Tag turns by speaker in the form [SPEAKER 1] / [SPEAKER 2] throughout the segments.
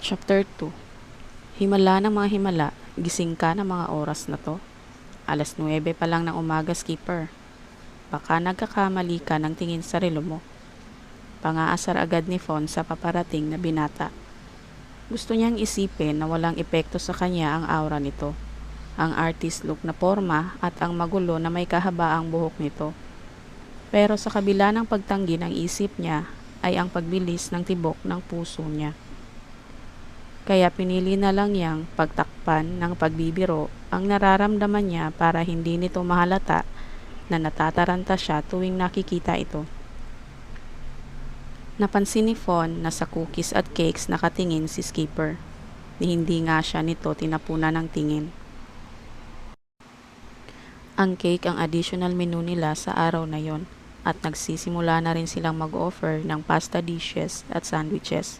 [SPEAKER 1] Chapter 2. Himala ng mga himala, gising ka ng mga oras na to. 9:09 pa lang ng umaga, skipper. Baka nagkakamali ka ng tingin sa relo mo. Pangaasar agad ni Fon sa paparating na binata. Gusto niyang isipin na walang epekto sa kanya ang aura nito, ang artist look na porma at ang magulo na may kahabaang buhok nito. Pero sa kabila ng pagtanggi ng isip niya ay ang pagbilis ng tibok ng puso niya. Kaya pinili na lang niyang pagtakpan ng pagbibiro ang nararamdaman niya para hindi nito mahalata na natataranta siya tuwing nakikita ito. Napansin ni Fon na sa cookies at cakes nakatingin si Skipper. Ni hindi nga siya nito tinapunan ng tingin. Ang cake ang additional menu nila sa araw na yon at nagsisimula na rin silang mag-offer ng pasta dishes at sandwiches.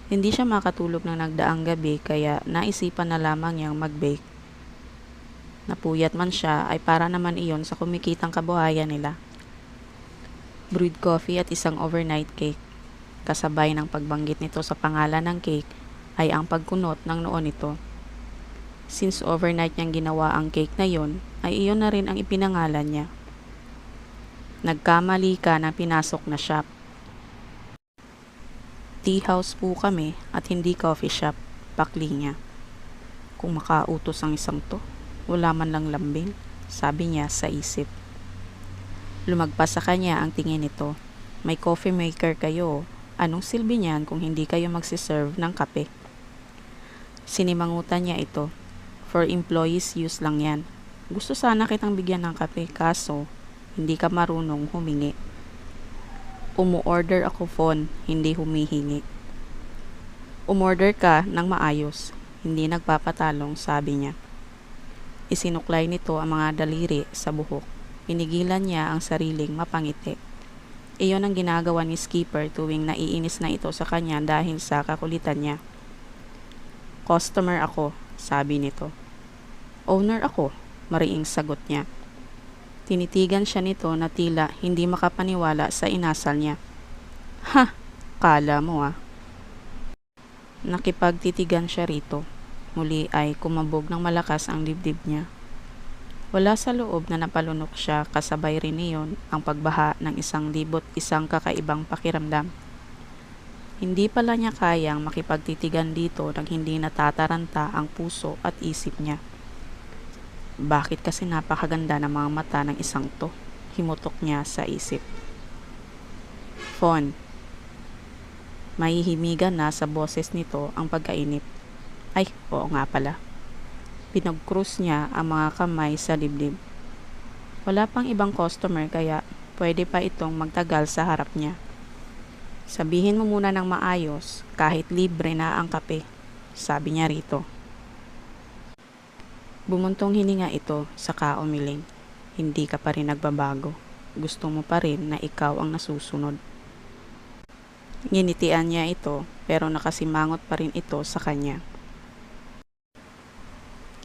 [SPEAKER 1] Hindi siya makatulog ng nagdaang gabi kaya naisipan na lamang niyang mag-bake. Napuyat man siya ay para naman iyon sa kumikitang kabuhayan nila. Brewed coffee at isang overnight cake. Kasabay ng pagbanggit nito sa pangalan ng cake ay ang pagkunot ng noo nito. Since overnight niyang ginawa ang cake na yon, ay iyon na rin ang ipinangalan niya. Nagkamali ka na pinasok na shop. Tea house po kami at hindi coffee shop, pakli niya. Kung makautos ang isang to, wala man lang lambing, sabi niya sa isip. Lumagpas sa kanya ang tingin nito. May coffee maker kayo, anong silbi niyan kung hindi kayo magsiserve ng kape? Sinimangutan niya ito. For employees use lang yan. Gusto sana kitang bigyan ng kape kaso hindi ka marunong humingi. Umu-order ako phone, hindi humihingi. Umorder ka ng maayos, hindi nagpapatalong, sabi niya. Isinuklay nito ang mga daliri sa buhok. Pinigilan niya ang sariling mapangiti. Iyon ang ginagawa ni Skipper tuwing naiinis na ito sa kanya dahil sa kakulitan niya. Customer ako, sabi nito. Owner ako, mariing sagot niya. Tinitigan siya nito na tila hindi makapaniwala sa inasal niya. Ha! Kala mo ah. Nakipagtitigan siya rito. Muli ay kumabog ng malakas ang dibdib niya. Wala sa loob na napalunok siya kasabay rin niyon ang pagbaha ng 1,001 kakaibang pakiramdam. Hindi pala niya kayang makipagtitigan dito nang hindi natataranta ang puso at isip niya. Bakit kasi napakaganda ng mga mata ng isang to? Himutok niya sa isip. Fon. Mahihimigan na sa boses nito ang pagkainip. Ay, oo nga pala. Pinag-cruise niya ang mga kamay sa dibdib. Wala pang ibang customer kaya pwede pa itong magtagal sa harap niya. Sabihin mo muna ng maayos kahit libre na ang kape, sabi niya rito. Bumuntong hininga ito, saka umiling. Hindi ka pa rin nagbabago. Gusto mo pa rin na ikaw ang nasusunod. Nginitian niya ito, pero nakasimangot pa rin ito sa kanya.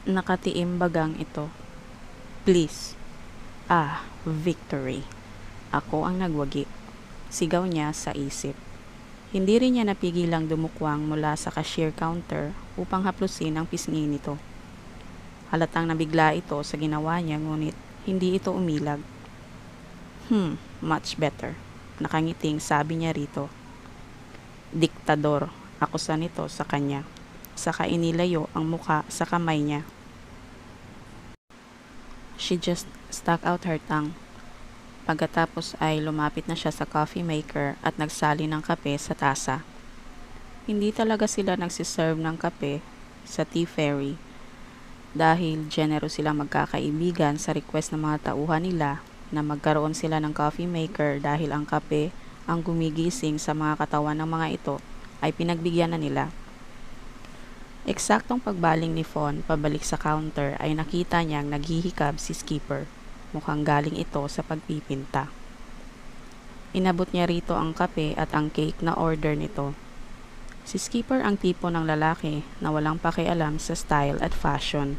[SPEAKER 1] Nakatiim bagang ito. Please. Ah, victory. Ako ang nagwagi. Sigaw niya sa isip. Hindi rin niya napigilang dumukwang mula sa cashier counter upang haplusin ang pisngi nito. Halatang nabigla ito sa ginawa niya ngunit hindi ito umilag. Much better. Nakangiting sabi niya rito. Diktador, akusa nito sa kanya. Saka inilayo ang muka sa kamay niya. She just stuck out her tongue. Pagkatapos ay lumapit na siya sa coffee maker at nagsali ng kape sa tasa. Hindi talaga sila nagsiserve ng kape sa Tea Fairy dahil generous silang magkakaibigan sa request ng mga tauhan nila na magkaroon sila ng coffee maker dahil ang kape ang gumigising sa mga katawan ng mga ito ay pinagbigyan na nila. Eksaktong pagbaling ni Fon pabalik sa counter ay nakita niyang naghihikab si Skipper. Mukhang galing ito sa pagpipinta. Inabot niya rito ang kape at ang cake na order nito. Si Skipper ang tipo ng lalaki na walang pakialam sa style at fashion.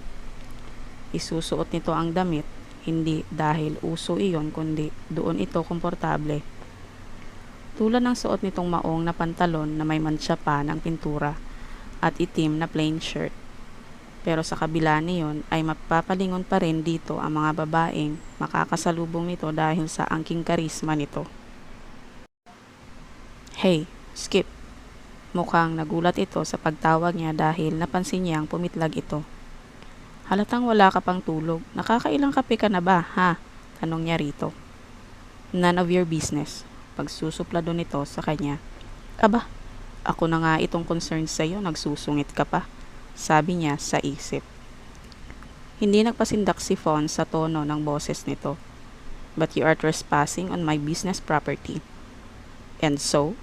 [SPEAKER 1] Isusuot nito ang damit, hindi dahil uso iyon kundi doon ito komportable. Tulad ng suot nitong maong na pantalon na may mantsa pa ng pintura at itim na plain shirt. Pero sa kabila niyon ay mapapalingon pa rin dito ang mga babaeng makakasalubong nito dahil sa angking karisma nito. Hey, Skip! Mukhang nagulat ito sa pagtawag niya dahil napansin niyang pumitlag ito. Halatang wala ka pang tulog. Nakakailang kape ka na ba, ha? Tanong niya rito. None of your business. Pagsusuplado nito sa kanya. Aba, ako na nga itong concerned sa'yo, nagsusungit ka pa. Sabi niya sa isip. Hindi nagpasindak si Fawn sa tono ng boses nito. But you are trespassing on my business property. And so?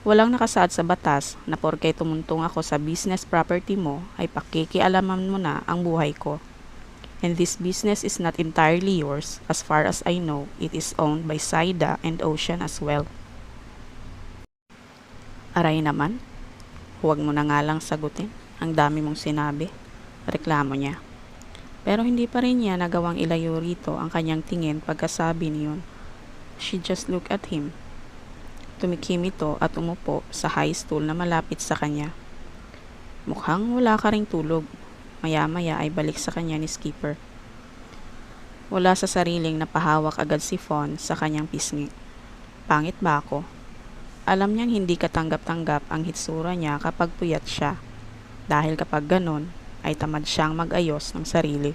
[SPEAKER 1] Walang nakasaad sa batas na porke tumuntong ako sa business property mo ay pakikialaman mo na ang buhay ko. And this business is not entirely yours. As far as I know, it is owned by Saida and Ocean as well. Aray naman, huwag mo na nga lang sagutin. Ang dami mong sinabi. Reklamo niya. Pero hindi pa rin niya nagawang ilayo rito ang kanyang tingin pagkasabi niyon. She just looked at him. Tumikim ito at umupo sa high stool na malapit sa kanya. Mukhang wala ka ring tulog. Maya-maya ay balik sa kanya ni Skipper. Wala sa sariling napahawak agad si Fawn sa kanyang pisngi. Pangit ba ako? Alam niyang hindi katanggap-tanggap ang hitsura niya kapag puyat siya. Dahil kapag ganon, ay tamad siyang mag-ayos ng sarili.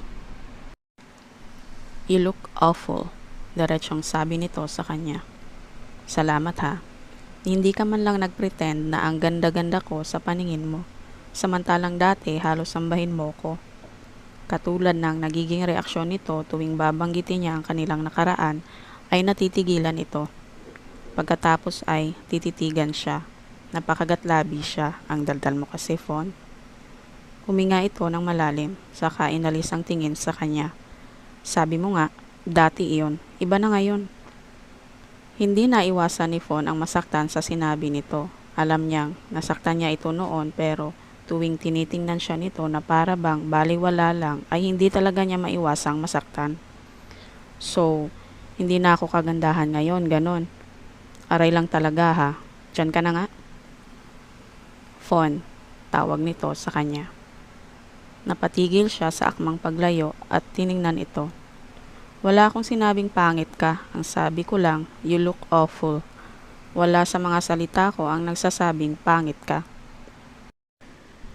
[SPEAKER 1] You look awful, diretsong sabi nito sa kanya. Salamat ha. Hindi ka man lang nagpretend na ang ganda-ganda ko sa paningin mo. Samantalang dati halos sambahin mo ko. Katulad ng nagiging reaksyon nito tuwing babanggitin niya ang kanilang nakaraan ay natitigilan ito. Pagkatapos ay tititigan siya. Napakagatlabi siya. Ang daldal mo kasi, Fawn. Huminga ito ng malalim, saka inalis ang tingin sa kanya. Sabi mo nga, dati iyon. Iba na ngayon. Hindi naiwasan ni Fawn ang masaktan sa sinabi nito. Alam niyang nasaktan niya ito noon pero tuwing tinitingnan siya nito na para bang baliwala lang ay hindi talaga niya maiwasang masaktan. So, hindi na ako kagandahan ngayon, ganon. Aray lang talaga ha. Diyan ka na nga. Fawn, tawag nito sa kanya. Napatigil siya sa akmang paglayo at tiningnan ito. Wala akong sinabing pangit ka. Ang sabi ko lang, you look awful. Wala sa mga salita ko ang nagsasabing pangit ka.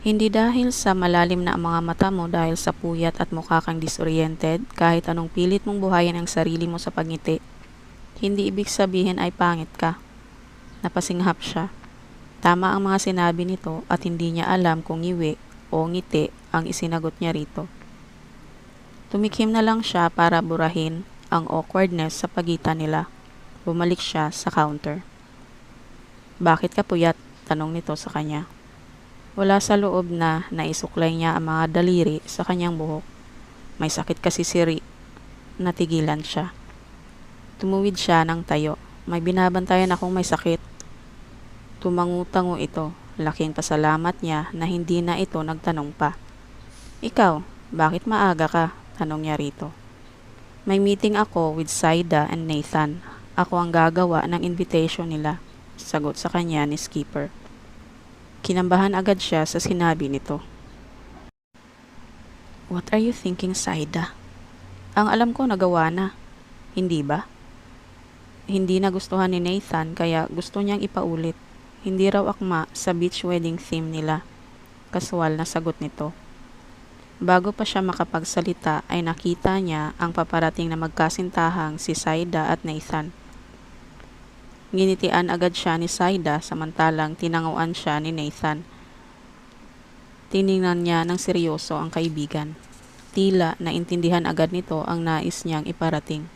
[SPEAKER 1] Hindi dahil sa malalim na ang mga mata mo dahil sa puyat at mukha kang disoriented kahit anong pilit mong buhayin ang sarili mo sa pagngiti. Hindi ibig sabihin ay pangit ka. Napasinghap siya. Tama ang mga sinabi nito at hindi niya alam kung ngiwi o ngiti ang isinagot niya rito. Tumikim na lang siya para burahin ang awkwardness sa pagitan nila. Bumalik siya sa counter. Bakit ka puyat? Tanong nito sa kanya. Wala sa loob na naisuklay niya ang mga daliri sa kanyang buhok. May sakit kasi si Ri. Natigilan siya. Tumuwid siya ng tayo. May binabantayan akong may sakit. Tumangu-tango ito. Laking pasalamat niya na hindi na ito nagtanong pa. Ikaw, bakit maaga ka? Tanong niya rito. May meeting ako with Saida and Nathan. Ako ang gagawa ng invitation nila. Sagot sa kanya ni Skipper. Kinambahan agad siya sa sinabi nito. What are you thinking, Saida? Ang alam ko nagawa na. Hindi ba? Hindi nagustuhan ni Nathan kaya gusto niyang ipaulit. Hindi raw akma sa beach wedding theme nila. Kaswal na sagot nito. Bago pa siya makapagsalita ay nakita niya ang paparating na magkasintahang si Saida at Nathan. Nginitian agad siya ni Saida samantalang tinanguan siya ni Nathan. Tiningnan niya ng seryoso ang kaibigan. Tila naintindihan agad nito ang nais niyang iparating.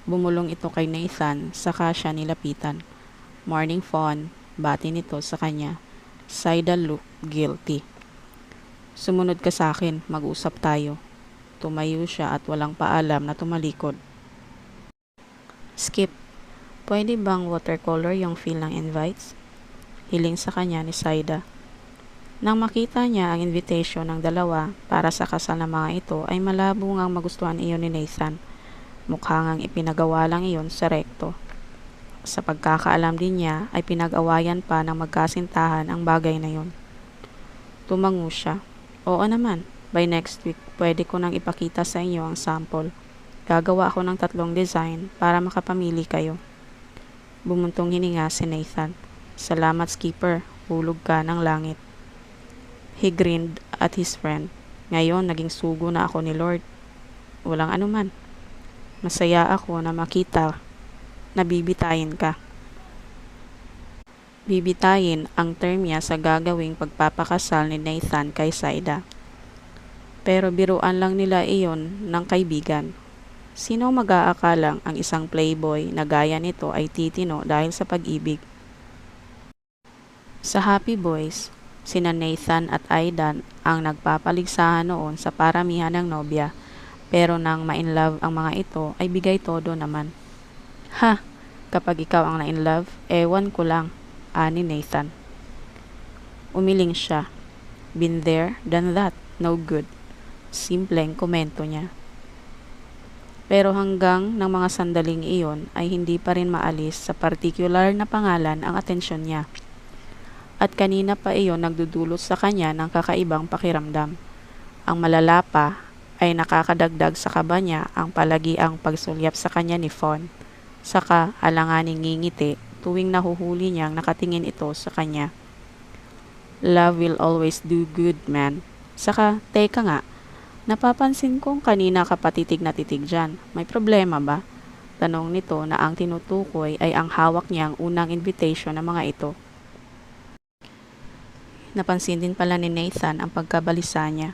[SPEAKER 1] Bumulong ito kay Nathan saka siya nilapitan. Morning, Fawn, bati nito sa kanya. Saida looked guilty. Sumunod ka sa akin, mag-usap tayo. Tumayo siya at walang paalam na tumalikod. Skip, pwede bang watercolor yung feel ng invites? Hiling sa kanya ni Saida. Nang makita niya ang invitation ng dalawa para sa kasal ng mga ito ay malabo ngang magustuhan iyon ni Nathan. Mukha ngang ipinagawa lang iyon sa rekto. Sa pagkakaalam din niya ay pinag-awayan pa ng magkasintahan ang bagay na yon. Tumango siya. Oo naman, by next week pwede ko nang ipakita sa inyo ang sample. Gagawa ako ng 3 design para makapamili kayo. Bumuntong hininga si Nathan. Salamat skipper, hulog ka ng langit. He grinned at his friend. Ngayon naging sugo na ako ni Lord. Walang anuman. Masaya ako na makita na bibitayin ka. Bibitayin ang term niya sa gagawing pagpapakasal ni Nathan kay Saida. Pero biruan lang nila iyon ng kaibigan. Sino mag-aakalang ang isang playboy na gaya nito ay titino dahil sa pag-ibig? Sa Happy Boys, sina Nathan at Aidan ang nagpapaligsahan noon sa paramihan ng nobya, pero nang ma-inlove ang mga ito ay bigay todo naman. Ha, kapag ikaw ang na-inlove, ewan ko lang, ani Nathan. Umiling siya. Been there, done that, no good. Simpleng komento niya. Pero hanggang ng mga sandaling iyon ay hindi pa rin maalis sa partikular na pangalan ang atensyon niya. At kanina pa iyon nagdudulot sa kanya ng kakaibang pakiramdam. Ang malala pa ay nakakadagdag sa kaba niya ang palagiang pagsulyap sa kanya ni Fawn. Saka alanganing ngingiti tuwing nahuhuli niyang nakatingin ito sa kanya. Love will always do good, man. Saka, teka nga, napapansin kong kanina ka patitig na titig dyan. May problema ba? Tanong nito na ang tinutukoy ay ang hawak niyang unang invitation ng mga ito. Napansin din pala ni Nathan ang pagkabalisa niya.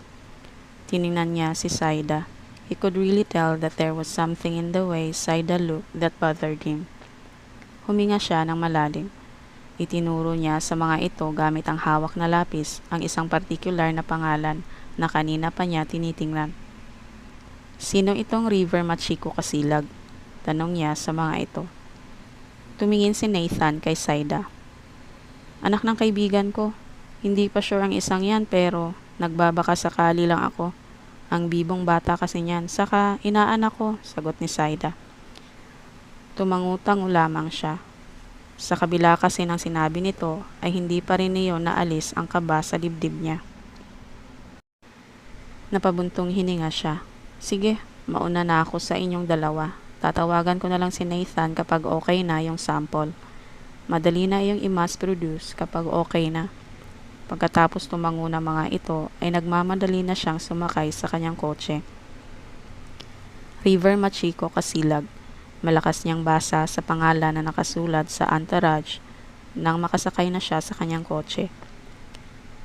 [SPEAKER 1] Tiningnan niya si Saida. He could really tell that there was something in the way Saida looked that bothered him. Huminga siya ng malalim. Itinuro niya sa mga ito gamit ang hawak na lapis ang isang partikular na pangalan na kanina pa niya tinitingnan. Sino itong River Machiko Kasilag? Tanong niya sa mga ito. Tumingin si Nathan kay Saida. Anak ng kaibigan ko. Hindi pa sure ang isang yan pero nagbabaka sakali lang ako. Ang bibong bata kasi niyan. Saka inaanak ko, sagot ni Saida. Tumangutang lamang siya. Sa kabila kasi ng sinabi nito ay hindi pa rin niyon naalis ang kaba sa dibdib niya. Napabuntong hininga siya. Sige, mauna na ako sa inyong dalawa. Tatawagan ko na lang si Nathan kapag okay na yung sample. Madali na yung i-mass produce kapag okay na. Pagkatapos tumango ng mga ito ay nagmamadali na siyang sumakay sa kanyang kotse. River Machiko Kasilag. Malakas niyang basa sa pangalan na nakasulat sa entourage nang makasakay na siya sa kanyang kotse.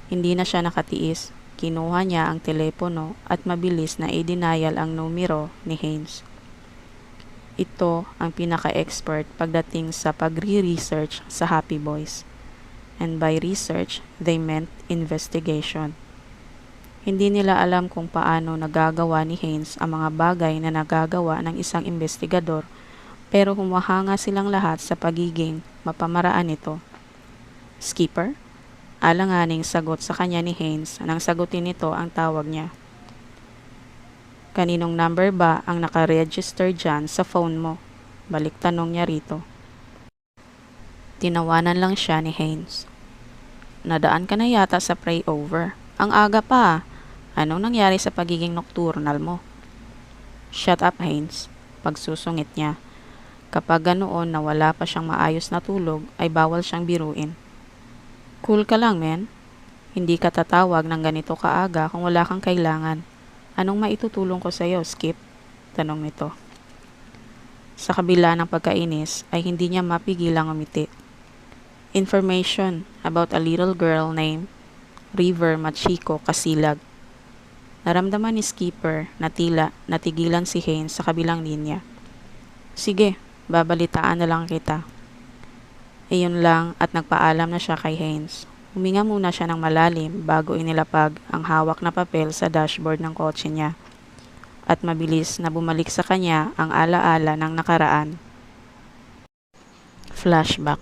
[SPEAKER 1] Hindi na siya nakatiis. Kinuha niya ang telepono at mabilis na i-denial ang numero ni Haynes. Ito ang pinaka-expert pagdating sa pagre-research sa Happy Boys. And by research, they meant investigation. Hindi nila alam kung paano nagagawa ni Haynes ang mga bagay na nagagawa ng isang investigador, pero humahanga silang lahat sa pagiging mapamaraan nito. Skipper? Alanganing sagot sa kanya ni Haynes nang sagutin nito ang tawag niya. Kaninong number ba ang nakaregister dyan sa phone mo? Balik tanong niya rito. Tinawanan lang siya ni Haynes. Nadaan ka na yata sa pray-over. Ang aga pa. Anong nangyari sa pagiging nocturnal mo? Shut up, Haynes. Pagsusungit niya. Kapag ganoon na wala pa siyang maayos na tulog, ay bawal siyang biruin. Cool ka lang, men. Hindi ka tatawag ng ganito kaaga kung wala kang kailangan. Anong maitutulong ko sa iyo, Skip? Tanong nito. Sa kabila ng pagkainis ay hindi niya mapigilang umiti. Information about a little girl named River Machiko Kasilag. Naramdaman ni Skipper na tila natigilan si Haynes sa kabilang linya. Sige, babalitaan na lang kita. Iyon lang at nagpaalam na siya kay Haynes. Huminga muna siya ng malalim bago inilapag ang hawak na papel sa dashboard ng kotse niya. At mabilis na bumalik sa kanya ang alaala ng nakaraan. Flashback.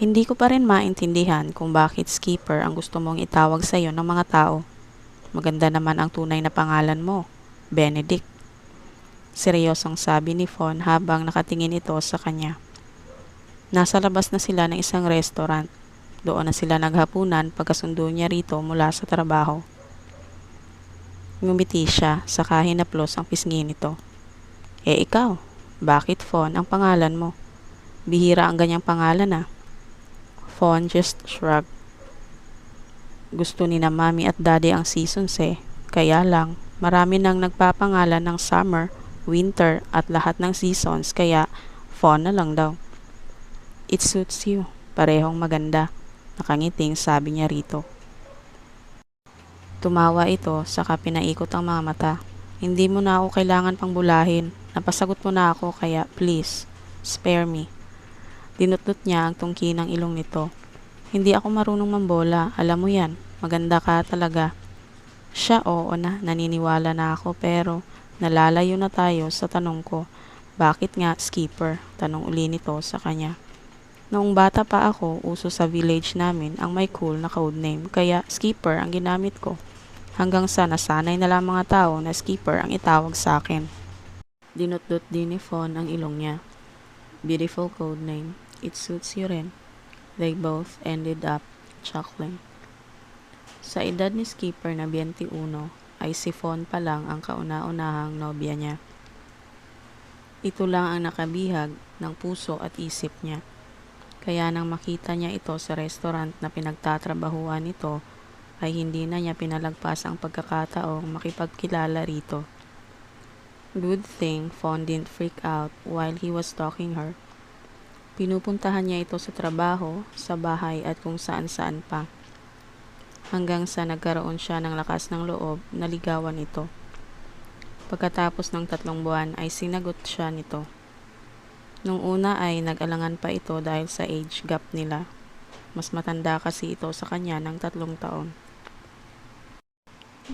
[SPEAKER 1] Hindi ko pa rin maintindihan kung bakit Skipper ang gusto mong itawag sa iyo ng mga tao. Maganda naman ang tunay na pangalan mo, Benedict. Seryosong sabi ni Fawn habang nakatingin ito sa kanya. Nasa labas na sila ng isang restaurant. Doon na sila naghapunan pagkasundo niya rito mula sa trabaho. Ngumiti siya, saka hinaplos ang pisngi nito. Ikaw, bakit Fawn ang pangalan mo? Bihira ang ganyang pangalan ah. Fawn just shrugged. Gusto ni na mami at daddy ang seasons kaya lang marami nang nagpapangalan ng summer, winter at lahat ng seasons kaya Fawn na lang daw. It suits you, parehong maganda. Nakangiting sabi niya rito. Tumawa ito, saka pinaikot ang mga mata. Hindi mo na ako kailangan pang bulahin. Napasagot mo na ako kaya please, spare me. Dinutot niya ang tungki ng ilong nito. Hindi ako marunong mambola, alam mo yan. Maganda ka talaga. Siya oo na, naniniwala na ako pero nalalayo na tayo sa tanong ko. Bakit nga skipper? Tanong uli nito sa kanya. Noong bata pa ako, uso sa village namin ang may cool na codename kaya skipper ang ginamit ko. Hanggang sa nasanay na lang mga tao na skipper ang itawag sa akin. Dinutdot din ni Fawn ang ilong niya. Beautiful codename. It suits you rin. They both ended up chuckling. Sa edad ni Skipper na 21, ay si Fawn pa lang ang kauna-unahang nobya niya. Ito lang ang nakabihag ng puso at isip niya. Kaya nang makita niya ito sa restaurant na pinagtatrabahuan nito, ay hindi na niya pinalagpas ang pagkakataong makipagkilala rito. Good thing Fawn didn't freak out while he was stalking her. Pinupuntahan niya ito sa trabaho, sa bahay at kung saan-saan pa. Hanggang sa nagkaroon siya ng lakas ng loob na ligawan ito. Pagkatapos ng 3 buwan ay sinagot siya nito. Nung una ay nag-alangan pa ito dahil sa age gap nila. Mas matanda kasi ito sa kanya ng 3 taon.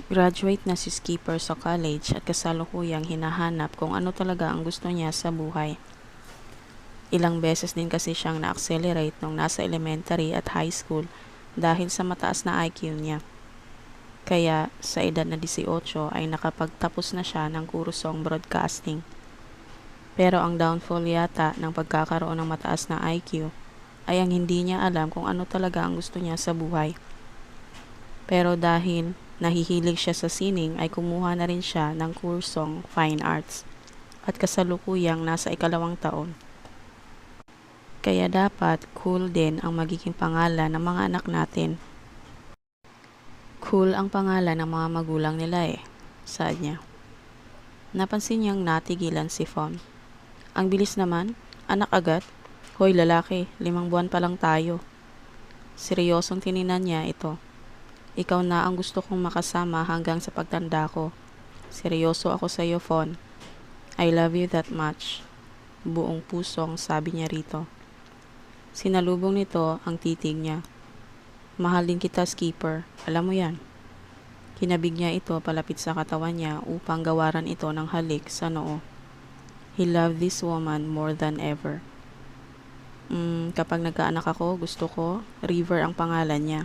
[SPEAKER 1] Graduate na si Skipper sa college at kasalukuyang hinahanap kung ano talaga ang gusto niya sa buhay. Ilang beses din kasi siyang na-accelerate nung nasa elementary at high school dahil sa mataas na IQ niya. Kaya sa edad na 18 ay nakapagtapos na siya ng kursong broadcasting. Pero ang downfall yata ng pagkakaroon ng mataas na IQ ay ang hindi niya alam kung ano talaga ang gusto niya sa buhay. Pero dahil nahihilig siya sa sining ay kumuha na rin siya ng kursong fine arts at kasalukuyang nasa 2 taon. Kaya dapat cool din ang magiging pangalan ng mga anak natin. Cool ang pangalan ng mga magulang nila saad niya. Napansin niyang natigilan si Fawn. Ang bilis naman, anak agad. Hoy lalaki, 5 buwan pa lang tayo. Seryosong tininan niya ito. Ikaw na ang gusto kong makasama hanggang sa pagtanda ko. Seryoso ako sa iyo, Fawn. I love you that much. Buong pusong sabi niya rito. Sinalubong nito ang titig niya. Mahal din kita, Skipper. Alam mo yan. Kinabig niya ito palapit sa katawan niya upang gawaran ito ng halik sa noo. He loved this woman more than ever. Kapag nagkaanak ako, gusto ko, River ang pangalan niya.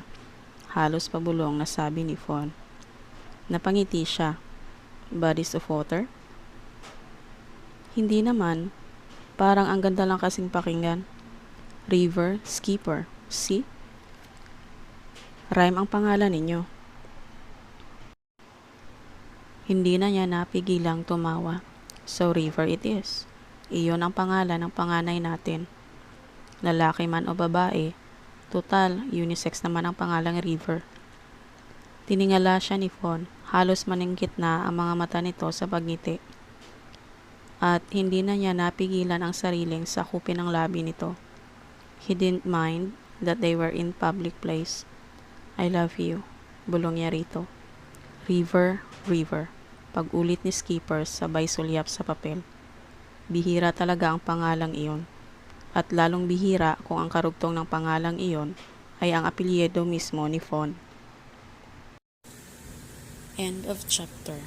[SPEAKER 1] Halos pabulong na sabi ni Fawn. Napangiti siya. Bodies of water? Hindi naman. Parang ang ganda lang kasing pakinggan. River, Skipper. See? Rhyme ang pangalan ninyo. Hindi na niya napigilang tumawa. So River it is. Iyon ang pangalan ng panganay natin. Lalaki man o babae, total, unisex naman ang pangalang River. Tiningala siya ni Fawn. Halos maningkit na ang mga mata nito sa pagngiti. At hindi na niya napigilan ang sariling sakupin ng labi nito. He didn't mind that they were in public place. I love you, bulong niya rito. River, River. Pag-ulit ni Skipper sabay sulyap sa papel. Bihira talaga ang pangalang iyon. At lalong bihira kung ang karugtong ng pangalang iyon ay ang apelyido mismo ni Fawn. End of chapter.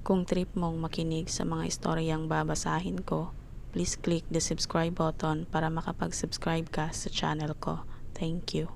[SPEAKER 1] Kung trip mong makinig sa mga istoryang babasahin ko, please click the subscribe button para makapag-subscribe ka sa channel ko. Thank you.